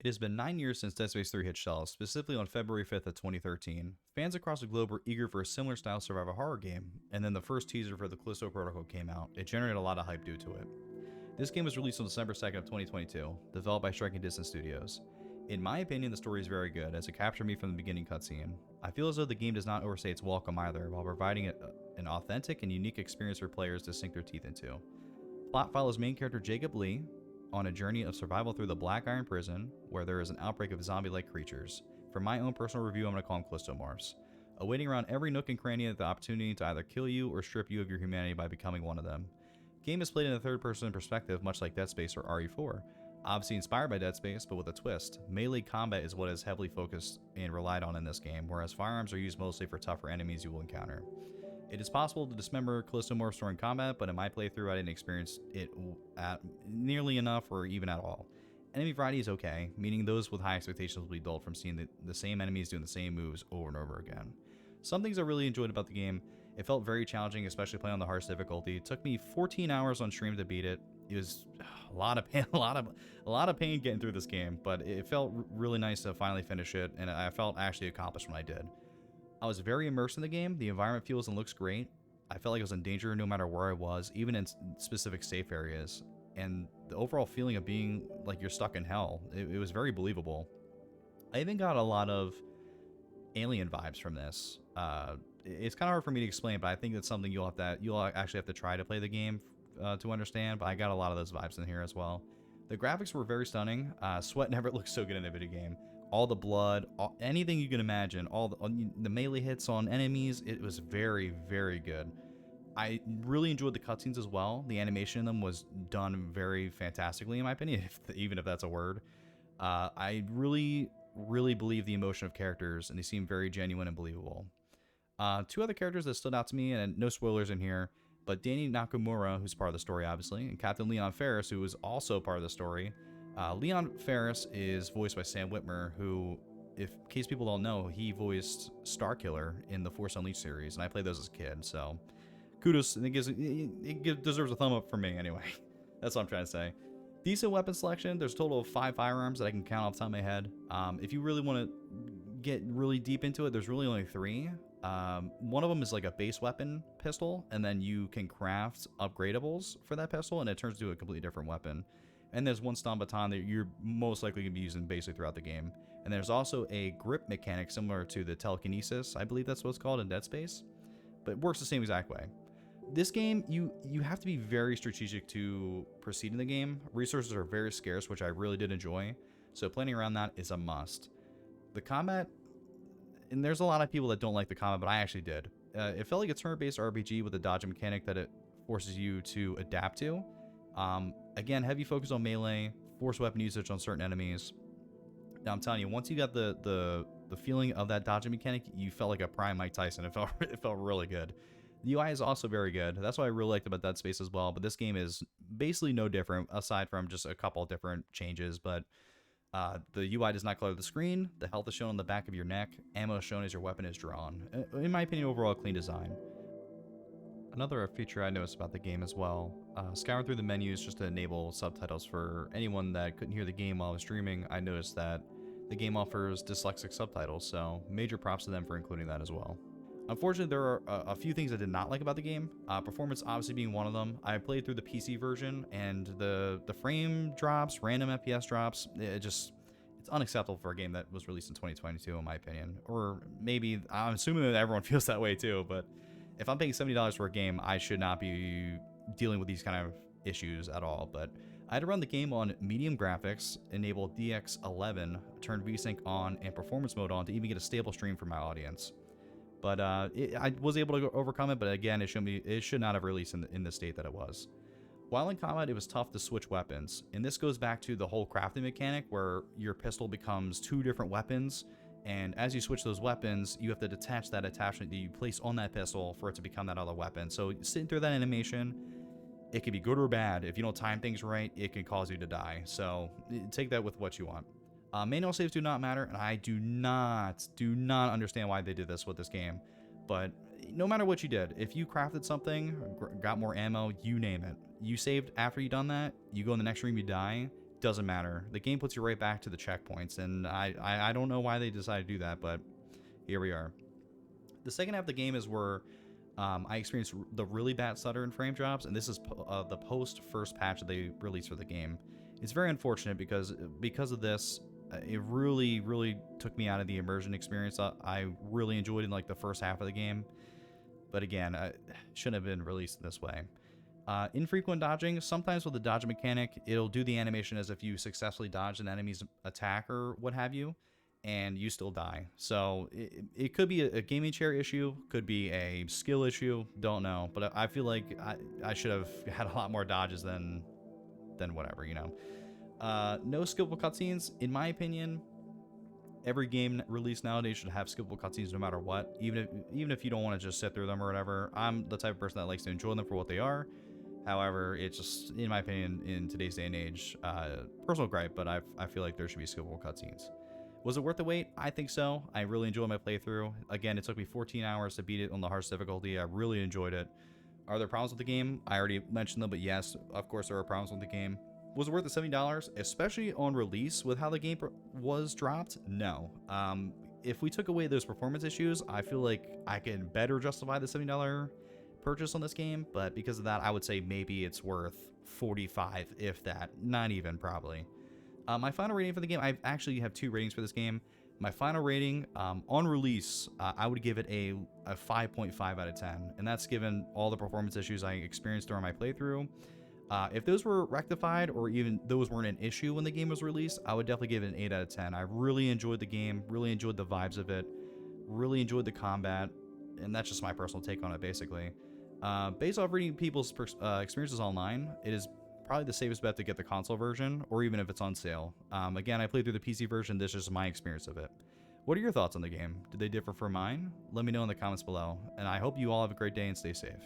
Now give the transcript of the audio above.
It has been 9 years since Dead Space 3 hit shelves, specifically on February 5th of 2013. Fans across the globe were eager for a similar style survival horror game, and then the first teaser for the Callisto protocol came out. It generated a lot of hype due to it. This game was released on December 2nd of 2022, developed by Striking Distance Studios. In my opinion, the story is very good, as it captured me from the beginning cutscene. I feel as though the game does not overstay its welcome either, while providing an authentic and unique experience for players to sink their teeth into. Plot follows main character Jacob Lee on a journey of survival through the Black Iron Prison, where there is an outbreak of zombie-like creatures. For my own personal review, I'm going to call them Callisto morphs, awaiting around every nook and cranny the opportunity to either kill you or strip you of your humanity by becoming one of them. The game is played in a third-person perspective, much like Dead Space or RE4. Obviously inspired by Dead Space, but with a twist. Melee combat is what is heavily focused and relied on in this game, whereas firearms are used mostly for tougher enemies you will encounter. It is possible to dismember Callisto morphs during combat, but in my playthrough I didn't experience it nearly enough or even at all. Enemy variety is okay, meaning those with high expectations will be dulled from seeing the same enemies doing the same moves over and over again. Some things I really enjoyed about the game: it felt very challenging, especially playing on the hardest difficulty. It took me 14 hours on stream to beat it. It was a lot of pain, a lot of pain getting through this game, but it felt really nice to finally finish it, and I felt actually accomplished when I did. I was very immersed in the game. The environment feels and looks great. I felt like I was in danger no matter where I was, even in specific safe areas. And the overall feeling of being like you're stuck in hell, it was very believable. I even got a lot of Alien vibes from this. It's kind of hard for me to explain, but I think that's something you'll actually have to try to play the game to understand. But I got a lot of those vibes in here as well. The graphics were very stunning. Sweat never looked so good in a video game. All the blood, anything you can imagine, all the melee hits on enemies, it was very, very good. I really enjoyed the cutscenes as well. The animation in them was done very fantastically, in my opinion, even if that's a word. I really believe the emotion of characters, and they seem very genuine and believable. Two other characters that stood out to me, and no spoilers in here, but Danny Nakamura, who's part of the story, obviously, and Captain Leon Ferris, who was also part of the story. Leon Ferris is voiced by Sam Witwer, who, in case people don't know, he voiced Starkiller in the Force Unleashed series, and I played those as a kid, so kudos. It deserves a thumb up for me, anyway. That's what I'm trying to say. Decent weapon selection. There's a total of 5 firearms that I can count off the top of my head. If you really want to get really deep into it, there's really only 3. One of them is like a base weapon pistol, and then you can craft upgradables for that pistol, and it turns into a completely different weapon. And there's one stun baton that you're most likely going to be using basically throughout the game. And there's also a grip mechanic similar to the telekinesis, I believe that's what it's called in Dead Space, but it works the same exact way. This game, you have to be very strategic to proceed in the game. Resources are very scarce, which I really did enjoy, so planning around that is a must. The combat, and there's a lot of people that don't like the combat, but I actually did. It felt like a turn-based RPG with a dodge mechanic that it forces you to adapt to. Again, heavy focus on melee, force weapon usage on certain enemies. Now I'm telling you, once you got the feeling of that dodging mechanic, you felt like a prime Mike Tyson. It felt really good. The UI is also very good. That's what I really liked about Dead Space as well. But this game is basically no different, aside from just a couple different changes. But the UI does not color the screen. The health is shown on the back of your neck. Ammo is shown as your weapon is drawn. In my opinion, overall, clean design. Another feature I noticed about the game as well, scouring through the menus just to enable subtitles for anyone that couldn't hear the game while I was streaming. I noticed that the game offers dyslexic subtitles, so major props to them for including that as well. Unfortunately, there are a few things I did not like about the game. Performance obviously being one of them. I played through the PC version, and the frame drops, random FPS drops, it's unacceptable for a game that was released in 2022, in my opinion. Or maybe, I'm assuming that everyone feels that way too, but if I'm paying $70 for a game, I should not be dealing with these kind of issues at all. But I had to run the game on medium graphics, enable DX11, turn VSync on, and performance mode on to even get a stable stream for my audience. But I was able to overcome it, but again, it should not have released in the state that it was. While in combat, it was tough to switch weapons, and this goes back to the whole crafting mechanic where your pistol becomes 2 different weapons, and as you switch those weapons, you have to detach that attachment that you place on that pistol for it to become that other weapon. So sitting through that animation, it could be good or bad. If you don't time things right, it can cause you to die. So take that with what you want. Manual saves do not matter, and I do not understand why they did this with this game. But no matter what you did, if you crafted something, got more ammo, you name it, you saved after you done that, you go in the next room, you die, doesn't matter. The game puts you right back to the checkpoints, and I don't know why they decided to do that, but here we are. The second half of the game is where I experienced the really bad stutter and frame drops, and this is the post first patch that they released for the game. It's very unfortunate because of this, it really took me out of the immersion experience. I really enjoyed it in like the first half of the game, but again, it shouldn't have been released this way. Infrequent dodging. Sometimes with the dodge mechanic, it'll do the animation as if you successfully dodged an enemy's attack or what have you, and you still die. So it could be a gaming chair issue, could be a skill issue, don't know. But I feel like I should have had a lot more dodges than whatever, you know. No skippable cutscenes. In my opinion, every game released nowadays should have skippable cutscenes no matter what, even if you don't want to just sit through them or whatever. I'm the type of person that likes to enjoy them for what they are. However, it's just, in my opinion, in today's day and age, personal gripe, but I feel like there should be skippable cutscenes. Was it worth the wait? I think so. I really enjoyed my playthrough. Again, it took me 14 hours to beat it on the hardest difficulty. I really enjoyed it. Are there problems with the game? I already mentioned them, but yes, of course there are problems with the game. Was it worth the $70, especially on release with how the game was dropped? No. If we took away those performance issues, I feel like I can better justify the $70 purchase on this game, but because of that, I would say maybe it's worth $45, if that. Not even, probably. My final rating for the game, I actually have 2 ratings for this game. My final rating, on release, I would give it a 5.5 out of 10, and that's given all the performance issues I experienced during my playthrough. If those were rectified, or even those weren't an issue when the game was released, I would definitely give it an 8 out of 10. I really enjoyed the game, really enjoyed the vibes of it, really enjoyed the combat, and that's just my personal take on it, basically. Based off reading people's experiences online, it is probably the safest bet to get the console version, or even if it's on sale. Again, I played through the PC version. This is just my experience of it. What are your thoughts on the game? Did they differ from mine? Let me know in the comments below, and I hope you all have a great day and stay safe.